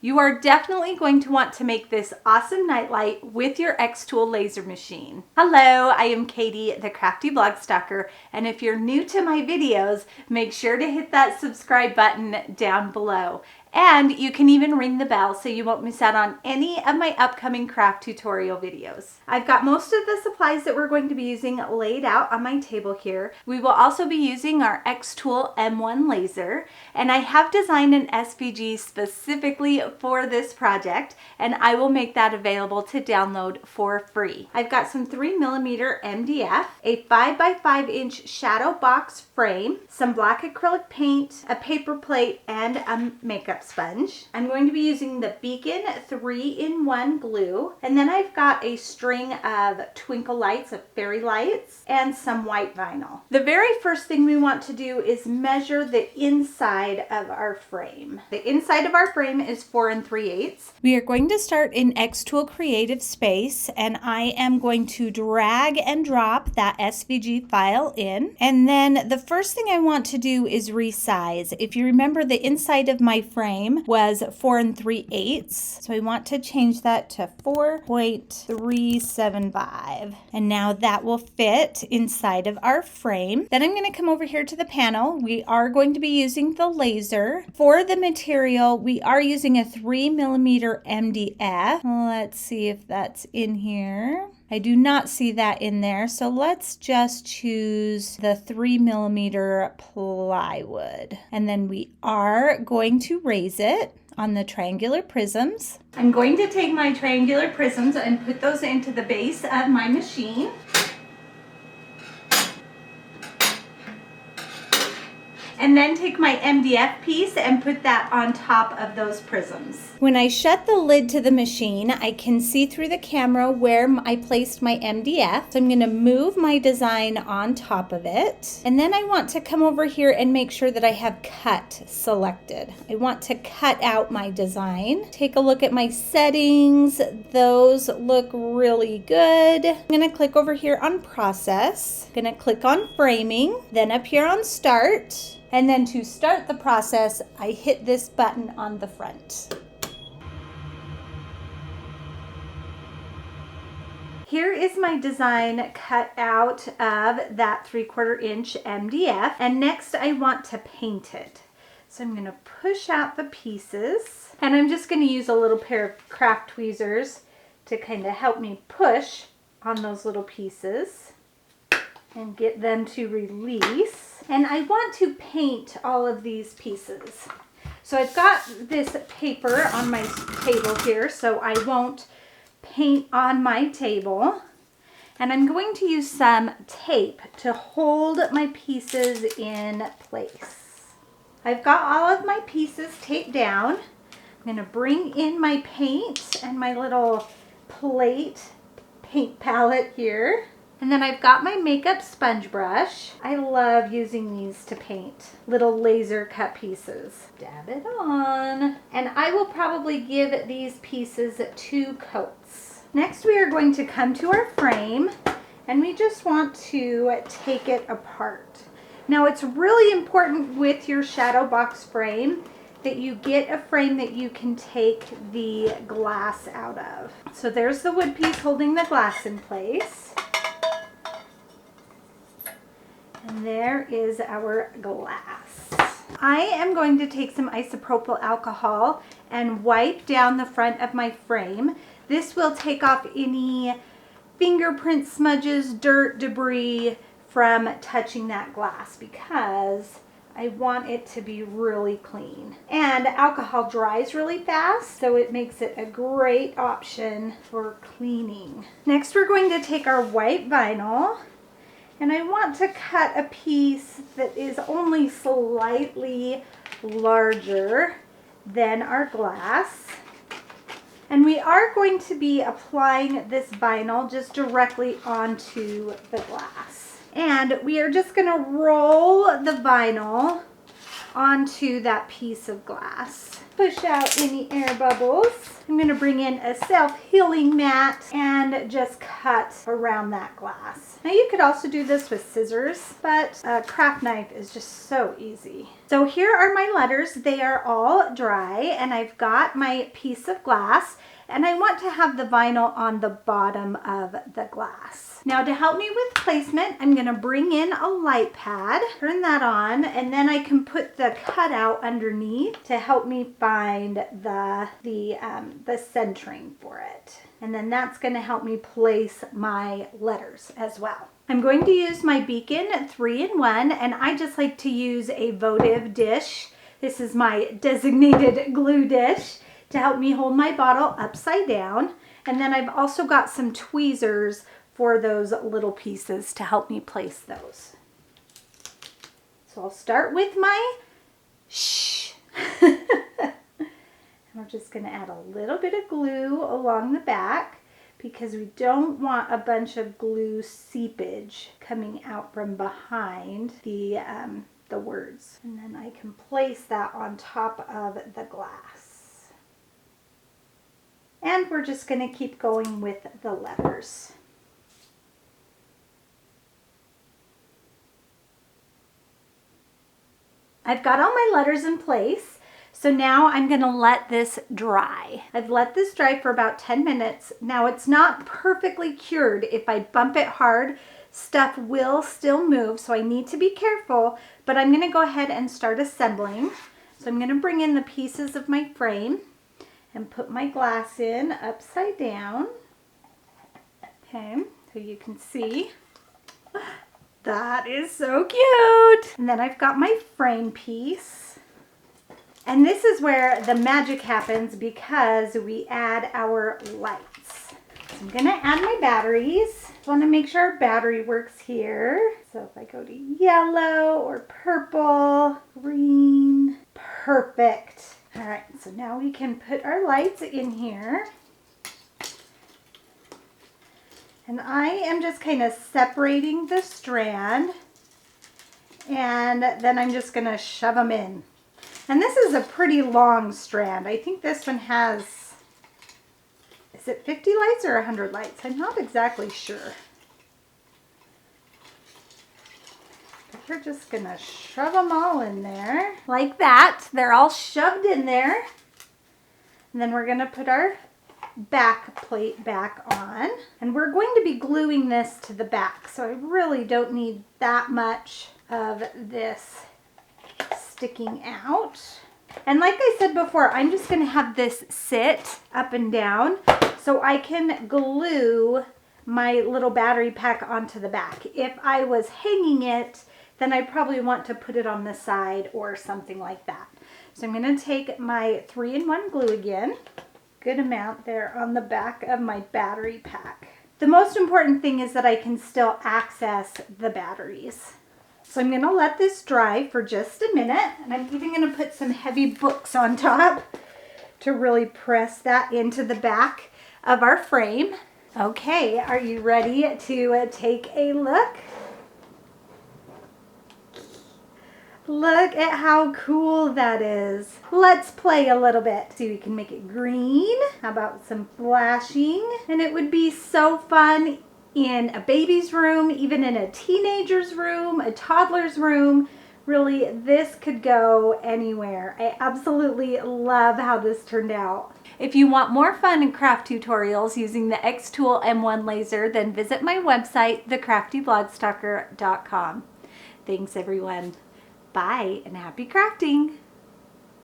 You are definitely going to want to make this awesome nightlight with your X-Tool laser machine. Hello, I am Katie, the Crafty Blog Stalker, and if you're new to my videos, make sure to hit that subscribe button down below. And you can even ring the bell so you won't miss out on any of my upcoming craft tutorial videos. I've got most of the supplies that we're going to be using laid out on my table here. We will also be using our X-Tool M1 laser, and I have designed an SVG specifically for this project, and I will make that available to download for free. I've got some 3mm MDF, a 5x5 inch shadow box frame, some black acrylic paint, a paper plate, and a makeup sponge. I'm going to be using the Beacon 3-in-1 glue, and then I've got a string of twinkle lights, of fairy lights, and some white vinyl. The very first thing we want to do is measure the inside of our frame. The inside of our frame is 4 3/8. We are going to start in X-Tool Creative Space, and I am going to drag and drop that SVG file in. And then the first thing I want to do is resize. If you remember, the inside of my frame was 4 3/8, so I want to change that to 4.375, and now that will fit inside of our frame. Then I'm going to come over here to the panel. We are going to be using the laser. For the material, we are using a 3mm MDF. Let's see if that's in here. I do not see that in there, so let's just choose the 3mm plywood. And then we are going to raise it on the triangular prisms. I'm going to take my triangular prisms and put those into the base of my machine. And then take my MDF piece and put that on top of those prisms. When I shut the lid to the machine, I can see through the camera where I placed my MDF. So I'm going to move my design on top of it. And then I want to come over here and make sure that I have cut selected. I want to cut out my design. Take a look at my settings. Those look really good. I'm going to click over here on process. I'm going to click on framing, then up here on start. And then to start the process, I hit this button on the front. Here is my design cut out of that 3/4 inch MDF. And next I want to paint it. So I'm going to push out the pieces. And I'm just going to use a little pair of craft tweezers to kind of help me push on those little pieces and get them to release. And I want to paint all of these pieces. So I've got this paper on my table here, so I won't paint on my table. And I'm going to use some tape to hold my pieces in place. I've got all of my pieces taped down. I'm going to bring in my paint and my little plate paint palette here. And then I've got my makeup sponge brush. I love using these to paint little laser cut pieces. Dab it on. And I will probably give these pieces 2 coats. Next we are going to come to our frame, and we just want to take it apart. Now it's really important with your shadow box frame that you get a frame that you can take the glass out of. So there's the wood piece holding the glass in place. And there is our glass. I am going to take some isopropyl alcohol and wipe down the front of my frame. This will take off any fingerprint smudges, dirt, debris from touching that glass because I want it to be really clean. And alcohol dries really fast, so it makes it a great option for cleaning. Next, we're going to take our white vinyl. And I want to cut a piece that is only slightly larger than our glass. And we are going to be applying this vinyl just directly onto the glass. And we are just going to roll the vinyl onto that piece of glass. Push out any air bubbles. I'm going to bring in a self-healing mat and just cut around that glass. Now you could also do this with scissors, but a craft knife is just so easy. So here are my letters. They are all dry, and I've got my piece of glass, and I want to have the vinyl on the bottom of the glass. Now to help me with placement, I'm gonna bring in a light pad, turn that on, and then I can put the cutout underneath to help me find the centering for it. And then that's gonna help me place my letters as well. I'm going to use my Beacon 3-in-1, and I just like to use a votive dish. This is my designated glue dish to help me hold my bottle upside down. And then I've also got some tweezers for those little pieces to help me place those. So I'll start with my shh. We're just going to add a little bit of glue along the back because we don't want a bunch of glue seepage coming out from behind the words. And then I can place that on top of the glass. And we're just going to keep going with the letters. I've got all my letters in place, so now I'm going to let this dry. I've let this dry for about 10 minutes. Now it's not perfectly cured. If I bump it hard, stuff will still move, so I need to be careful, but I'm going to go ahead and start assembling. So I'm going to bring in the pieces of my frame and put my glass in upside down. Okay, so you can see. That is so cute. And then I've got my frame piece. And this is where the magic happens because we add our lights. So I'm gonna add my batteries. I want to make sure our battery works here. So if I go to yellow or purple, green, perfect. All right, so now we can put our lights in here. And I am just kind of separating the strand, and then I'm just gonna shove them in. And this is a pretty long strand. I think this one has, is it 50 lights or 100 lights? I'm not exactly sure. But we're just gonna shove them all in there. Like that. They're all shoved in there. And then we're gonna put our back plate back on, and we're going to be gluing this to the back, so I really don't need that much of this sticking out. And like I said before, I'm just going to have this sit up and down so I can glue my little battery pack onto the back. If I was hanging it, then I probably want to put it on the side or something like that. So I'm going to take my 3-in-1 glue again. Good amount there on the back of my battery pack. The most important thing is that I can still access the batteries. So I'm going to let this dry for just a minute, and I'm even going to put some heavy books on top to really press that into the back of our frame. Okay, are you ready to take a look? Look at how cool that is. Let's play a little bit. See, we can make it green. How about some flashing? And it would be so fun in a baby's room, even in a teenager's room, a toddler's room. Really, this could go anywhere. I absolutely love how this turned out. If you want more fun and craft tutorials using the Xtool M1 laser, then visit my website, thecraftyblogstalker.com. Thanks everyone. Bye and happy crafting!